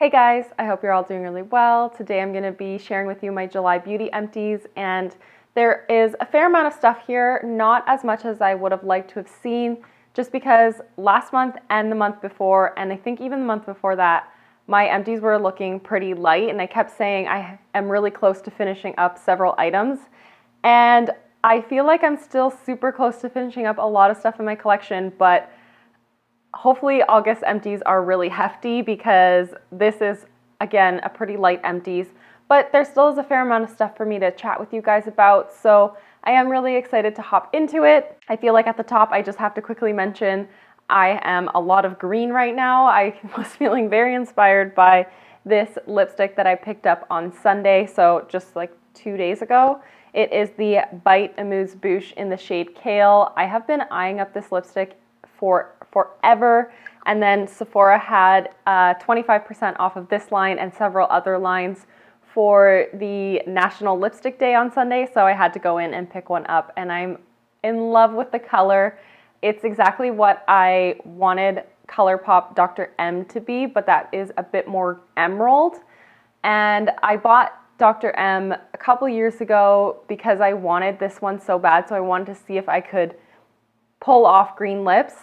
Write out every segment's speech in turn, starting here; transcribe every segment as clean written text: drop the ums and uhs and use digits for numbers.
Hey guys, I hope you're all doing really well. Today I'm going to be sharing with you my July Beauty Empties, and there is a fair amount of stuff here, not as much as I would have liked to have seen, just because last month and the month before, and I think even the month before that, my empties were looking pretty light, and I kept saying I am really close to finishing up several items, and I feel like I'm still super close to finishing up a lot of stuff in my collection, but hopefully August empties are really hefty because this is, again, a pretty light empties, but there still is a fair amount of stuff for me to chat with you guys about, so I am really excited to hop into it. I feel like at the top I just have to quickly mention I am a lot of green right now. I was feeling very inspired by this lipstick that I picked up on Sunday, so just like 2 days ago. It is the Bite Amuse Bouche in the shade Kale. I have been eyeing up this lipstick for forever, and then Sephora had 25% off of this line and several other lines for the National Lipstick Day on Sunday, so I had to go in and pick one up, and I'm in love with the color. It's exactly what I wanted Colourpop Dr. M to be, but that is a bit more emerald, and I bought Dr. M a couple years ago because I wanted this one so bad, so I wanted to see if I could pull off green lips.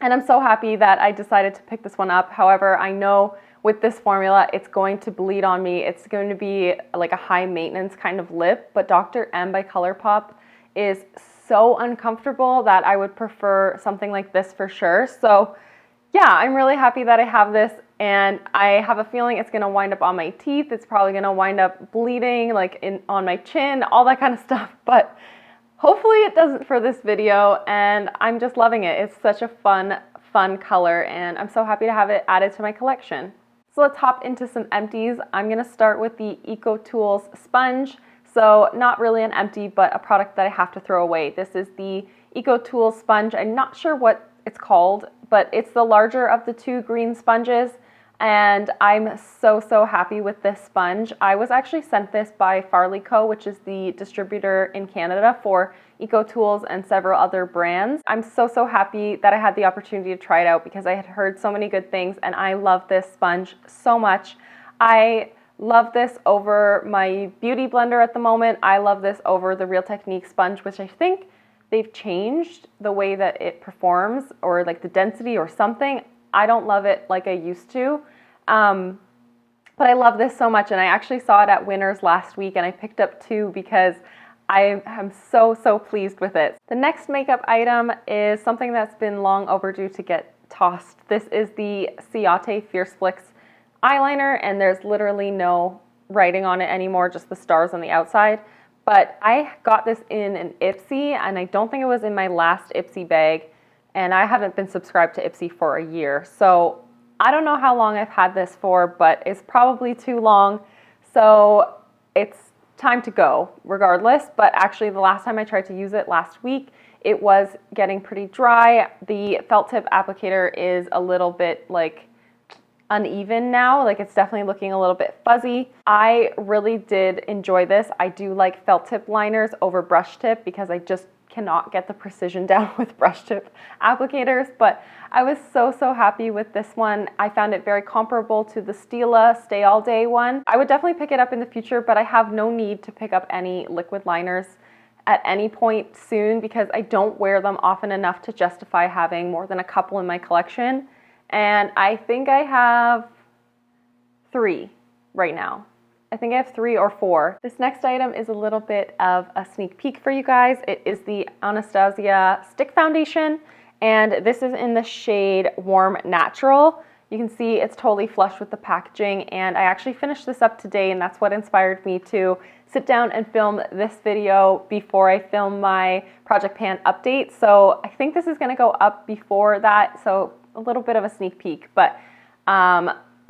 And I'm so happy that I decided to pick this one up. However, I know with this formula, it's going to bleed on me. It's going to be like a high maintenance kind of lip, but Dr. M by Colourpop is so uncomfortable that I would prefer something like this for sure. So yeah, I'm really happy that I have this, and I have a feeling it's gonna wind up on my teeth. It's probably gonna wind up bleeding like on my chin, all that kind of stuff, but hopefully it doesn't for this video, and I'm just loving it. It's such a fun color, and I'm so happy to have it added to my collection. So let's hop into some empties. I'm gonna start with the Ecotools Sponge. So not really an empty, but a product that I have to throw away. This is the Ecotools Sponge. I'm not sure what it's called, but it's the larger of the two green sponges, and I'm so happy with this sponge. I was actually sent this by Farley Co., which is the distributor in Canada for Ecotools and several other brands. I'm so happy that I had the opportunity to try it out because I had heard so many good things, and I love this sponge so much. I love this over my beauty blender at the moment. I love this over the Real Technique sponge, which I think they've changed the way that it performs, or like the density or something. I don't love it like I used to, but I love this so much, and I actually saw it at Winners last week, and I picked up two because I am so pleased with it. The next makeup item is something that's been long overdue to get tossed. This is the Ciate Fierce Flicks eyeliner, and there's literally no writing on it anymore, just the stars on the outside. But I got this in an Ipsy, and I don't think it was in my last Ipsy bag, and I haven't been subscribed to Ipsy for a year. So I don't know how long I've had this for, but it's probably too long. So it's time to go regardless. But actually the last time I tried to use it last week, it was getting pretty dry. The felt tip applicator is a little bit like uneven now, like it's definitely looking a little bit fuzzy. I really did enjoy this. I do like felt tip liners over brush tip because I just cannot get the precision down with brush tip applicators, but I was so happy with this one. I found it very comparable to the Stila Stay All Day one. I would definitely pick it up in the future, but I have no need to pick up any liquid liners at any point soon because I don't wear them often enough to justify having more than a couple in my collection. And I think I have 3 right now. I think I have 3 or 4. This next item is a little bit of a sneak peek for you guys. It is the Anastasia Stick Foundation, and this is in the shade Warm Natural. You can see it's totally flush with the packaging, and I actually finished this up today, and that's what inspired me to sit down and film this video before I film my Project Pan update. So I think this is gonna go up before that, so a little bit of a sneak peek, but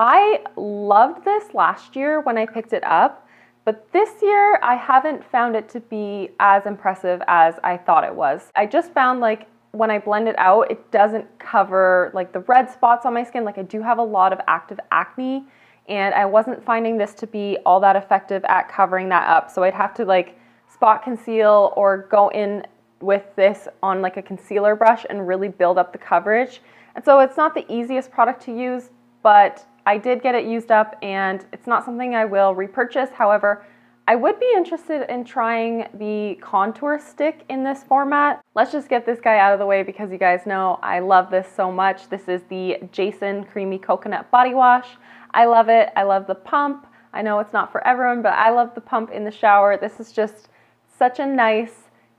I loved this last year when I picked it up, but this year I haven't found it to be as impressive as I thought it was. I just found like when I blend it out, it doesn't cover like the red spots on my skin. Like I do have a lot of active acne, and I wasn't finding this to be all that effective at covering that up. So I'd have to like spot conceal or go in with this on like a concealer brush and really build up the coverage. And so it's not the easiest product to use, but I did get it used up and it's not something I will repurchase. However, I would be interested in trying the contour stick in this format. Let's just get this guy out of the way because you guys know I love this so much. This is the Jason Creamy Coconut Body Wash. I love it. I love the pump. I know it's not for everyone, but I love the pump in the shower. This is just such a nice,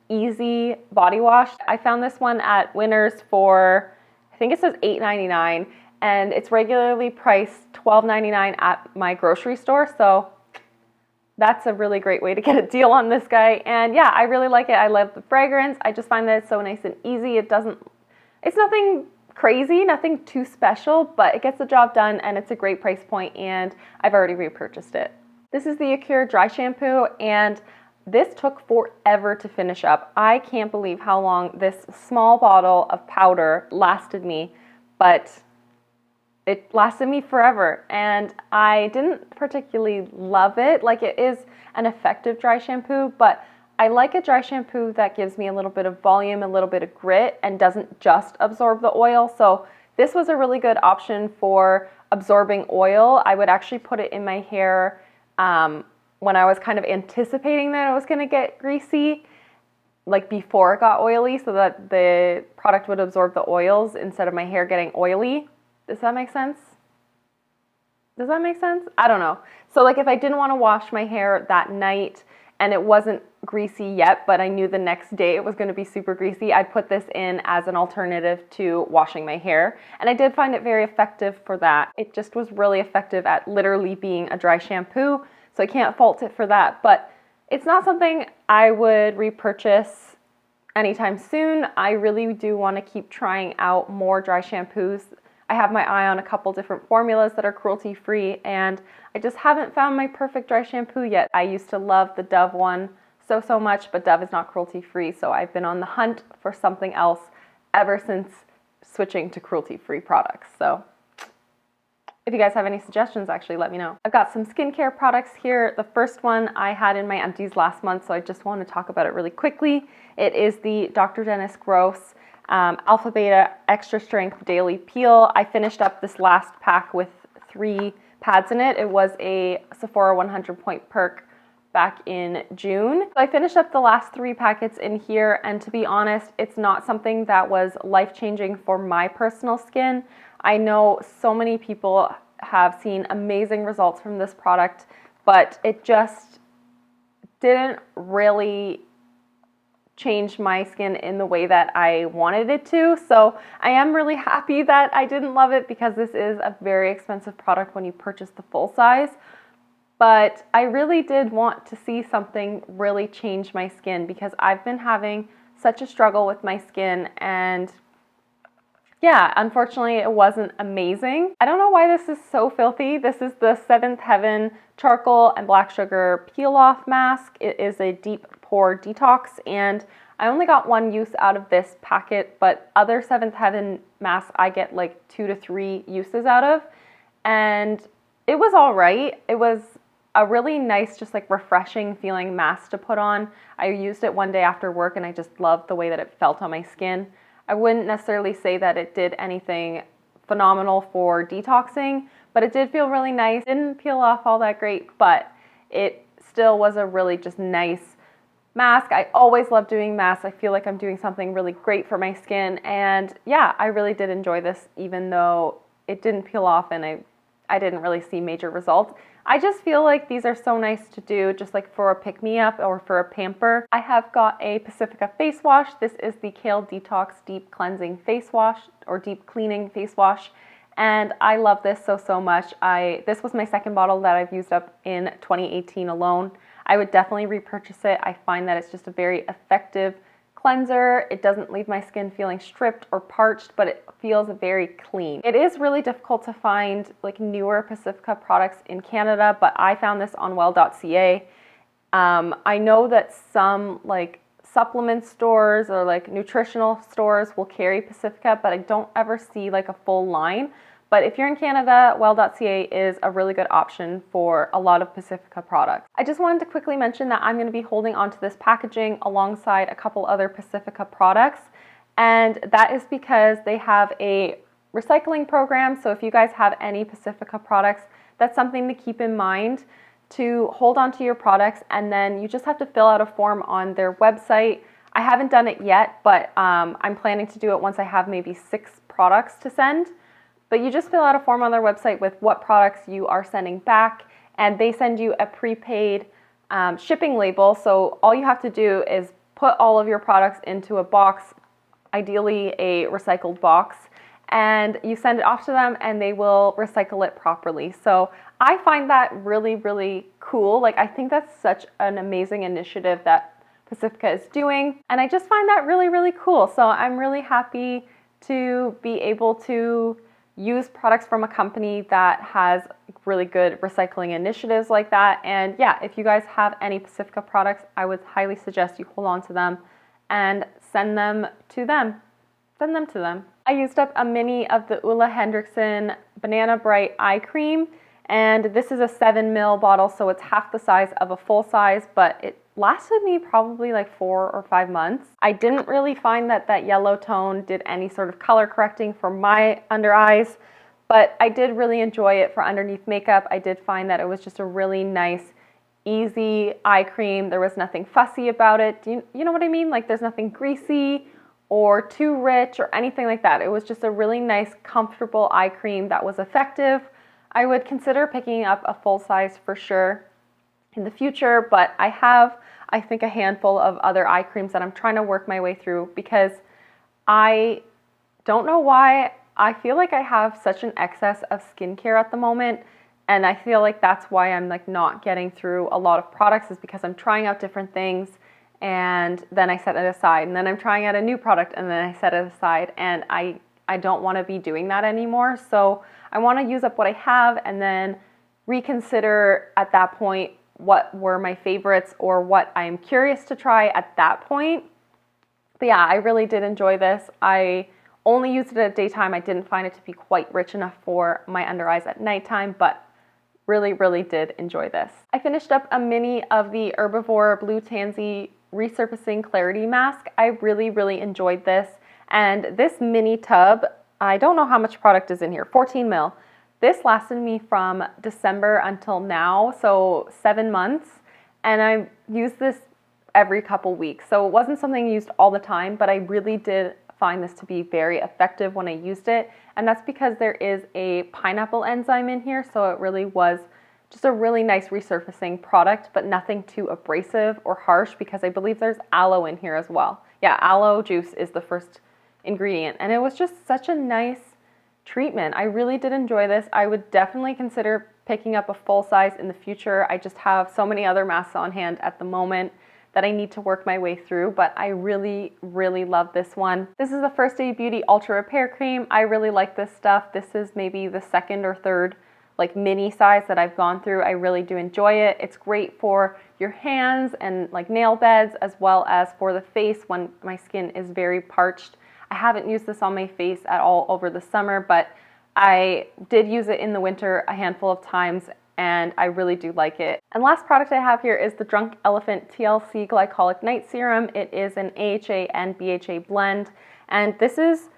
easy body wash. I found this one at Winners for, I think it says $8.99, and it's regularly priced $12.99 at my grocery store. So that's a really great way to get a deal on this guy. And yeah, I really like it. I love the fragrance. I just find that it's so nice and easy. It's nothing crazy, nothing too special, but it gets the job done and it's a great price point and I've already repurchased it. This is the Acure Dry Shampoo and this took forever to finish up. I can't believe how long this small bottle of powder lasted me, but it lasted me forever and I didn't particularly love it. Like, it is an effective dry shampoo, but I like a dry shampoo that gives me a little bit of volume, a little bit of grit, and doesn't just absorb the oil. So this was a really good option for absorbing oil. I would actually put it in my hair when I was kind of anticipating that it was going to get greasy, like before it got oily, so that the product would absorb the oils instead of my hair getting oily. Does that make sense? Does that make sense? I don't know. So like if I didn't want to wash my hair that night and it wasn't greasy yet, but I knew the next day it was going to be super greasy, I'd put this in as an alternative to washing my hair. And I did find it very effective for that. It just was really effective at literally being a dry shampoo. So I can't fault it for that, but it's not something I would repurchase anytime soon. I really do want to keep trying out more dry shampoos. I have my eye on a couple different formulas that are cruelty-free, and I just haven't found my perfect dry shampoo yet. I used to love the Dove one so much, but Dove is not cruelty-free, so I've been on the hunt for something else ever since switching to cruelty-free products. So if you guys have any suggestions, actually let me know. I've got some skincare products here. The first one I had in my empties last month, so I just want to talk about it really quickly. It is the Dr. Dennis Gross Alpha Beta Extra Strength Daily Peel. I finished up this last pack with 3 pads in it. It was a Sephora 100 point perk back in June. So I finished up the last 3 packets in here, and to be honest, it's not something that was life-changing for my personal skin. I know so many people have seen amazing results from this product, but it just didn't really change my skin in the way that I wanted it to. So I am really happy that I didn't love it because this is a very expensive product when you purchase the full size. But I really did want to see something really change my skin because I've been having such a struggle with my skin, and yeah, unfortunately it wasn't amazing. I don't know why this is so filthy. This is the Seventh Heaven Charcoal and Black Sugar Peel Off Mask. It is a deep pore detox, and I only got 1 use out of this packet, but other Seventh Heaven masks I get like 2 to 3 uses out of, and it was all right. It was a really nice, just like refreshing feeling mask to put on. I used it one day after work and I just loved the way that it felt on my skin. I wouldn't necessarily say that it did anything phenomenal for detoxing, but it did feel really nice. Didn't peel off all that great, but it still was a really just nice mask. I always love doing masks. I feel like I'm doing something really great for my skin, and yeah, I really did enjoy this even though it didn't peel off and I didn't really see major results. I just feel like these are so nice to do just like for a pick-me-up or for a pamper. I have got a Pacifica face wash. This is the Kale Detox Deep Cleansing Face Wash or Deep Cleaning Face Wash. And I love this so much. This was my second bottle that I've used up in 2018 alone. I would definitely repurchase it. I find that it's just a very effective cleanser. It doesn't leave my skin feeling stripped or parched, but it feels very clean. It is really difficult to find like newer Pacifica products in Canada, but I found this on well.ca. I know that some like supplement stores or like nutritional stores will carry Pacifica, but I don't ever see like a full line. But if you're in Canada, well.ca is a really good option for a lot of Pacifica products. I just wanted to quickly mention that I'm going to be holding onto this packaging alongside a couple other Pacifica products. And that is because they have a recycling program. So if you guys have any Pacifica products, that's something to keep in mind, to hold on to your products, and then you just have to fill out a form on their website. I haven't done it yet, but I'm planning to do it once I have maybe 6 products to send. But you just fill out a form on their website with what products you are sending back, and they send you a prepaid shipping label. So all you have to do is put all of your products into a box, ideally a recycled box, and you send it off to them and they will recycle it properly. So I find that really, really cool. Like, I think that's such an amazing initiative that Pacifica is doing, and I just find that really, really cool. So I'm really happy to be able to use products from a company that has really good recycling initiatives like that. And yeah, if you guys have any Pacifica products, I would highly suggest you hold on to them and send them to them. Send them to them. I used up a mini of the Ulla Henriksen Banana Bright Eye Cream, and this is a 7 ml bottle, so it's half the size of a full size, but it lasted me probably like 4 or 5 months. I didn't really find that yellow tone did any sort of color correcting for my under eyes, but I did really enjoy it for underneath makeup. I did find that it was just a really nice, easy eye cream. There was nothing fussy about it. You know what I mean? Like, there's nothing greasy or too rich or anything like that. It was just a really nice, comfortable eye cream that was effective. I would consider picking up a full size for sure in the future, but I have, I think, a handful of other eye creams that I'm trying to work my way through, because I don't know why I feel like I have such an excess of skincare at the moment, and I feel like that's why I'm like not getting through a lot of products, is because I'm trying out different things and then I set it aside, and then I'm trying out a new product and then I set it aside, and I don't want to be doing that anymore. So I want to use up what I have and then reconsider at that point what were my favorites or what I am curious to try at that point. But yeah, I really did enjoy this. I only used it at daytime. I didn't find it to be quite rich enough for my under eyes at nighttime, but really, really did enjoy this. I finished up a mini of the Herbivore Blue Tansy Resurfacing Clarity Mask. I really, really enjoyed this. And this mini tub, I don't know how much product is in here, 14 ml. This lasted me from December until now, so 7 months. And I used this every couple weeks. So it wasn't something I used all the time, but I really did find this to be very effective when I used it. And that's because there is a pineapple enzyme in here, so it really was just a really nice resurfacing product, but nothing too abrasive or harsh, because I believe there's aloe in here as well. Yeah, aloe juice is the first ingredient, and it was just such a nice treatment. I really did enjoy this. I would definitely consider picking up a full size in the future. I just have so many other masks on hand at the moment that I need to work my way through, but I really, really love this one. This is the First Aid Beauty Ultra Repair Cream. I really like this stuff. This is maybe the second or third like mini size that I've gone through. I really do enjoy it. It's great for your hands and like nail beds, as well as for the face when my skin is very parched. I haven't used this on my face at all over the summer, but I did use it in the winter a handful of times, and I really do like it. And last product I have here is the Drunk Elephant TLC Glycolic Night Serum. It is an AHA and BHA blend, and this is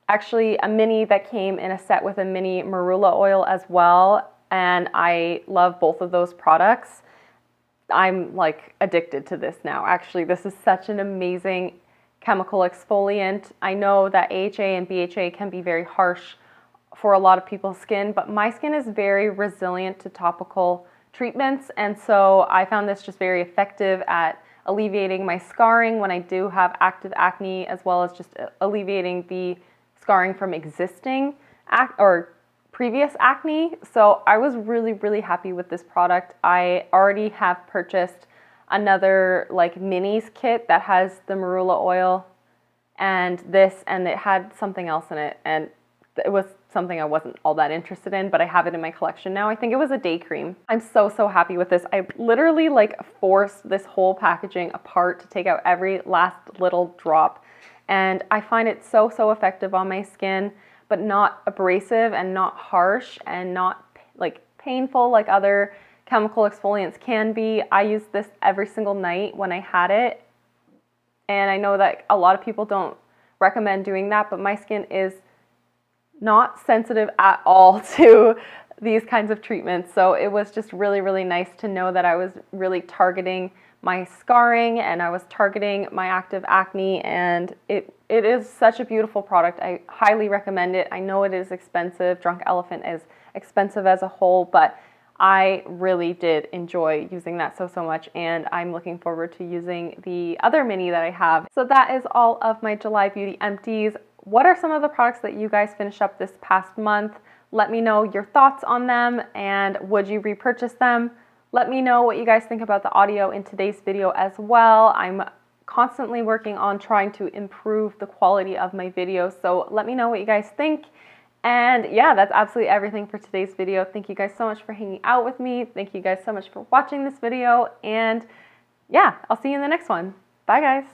actually a mini that came in a set with a mini marula oil as well, and I love both of those products. I'm like addicted to this now. Actually, this is such an amazing chemical exfoliant. I know that AHA and BHA can be very harsh for a lot of people's skin, but my skin is very resilient to topical treatments, and so I found this just very effective at alleviating my scarring when I do have active acne, as well as just alleviating the scarring from existing or previous acne. So I was really, really happy with this product. I already have purchased another like minis kit that has the marula oil and this, and it had something else in it, and it was something I wasn't all that interested in, but I have it in my collection now. I think it was a day cream. I'm so, so happy with this. I literally like forced this whole packaging apart to take out every last little drop, and I find it so, so effective on my skin, but not abrasive and not harsh and not like painful like other chemical exfoliants can be. I used this every single night when I had it, and I know that a lot of people don't recommend doing that, but my skin is not sensitive at all to these kinds of treatments. So it was just really, really nice to know that I was really targeting my scarring and I was targeting my active acne, and it is such a beautiful product. I highly recommend it. I know it is expensive. Drunk Elephant is expensive as a whole, but I really did enjoy using that so much, and I'm looking forward to using the other mini that I have. So that is all of my July Beauty Empties. What are some of the products that you guys finished up this past month? Let me know your thoughts on them, and would you repurchase them? Let me know what you guys think about the audio in today's video as well. I'm constantly working on trying to improve the quality of my videos, so let me know what you guys think. And yeah, that's absolutely everything for today's video. Thank you guys so much for hanging out with me. Thank you guys so much for watching this video, and yeah, I'll see you in the next one. Bye guys.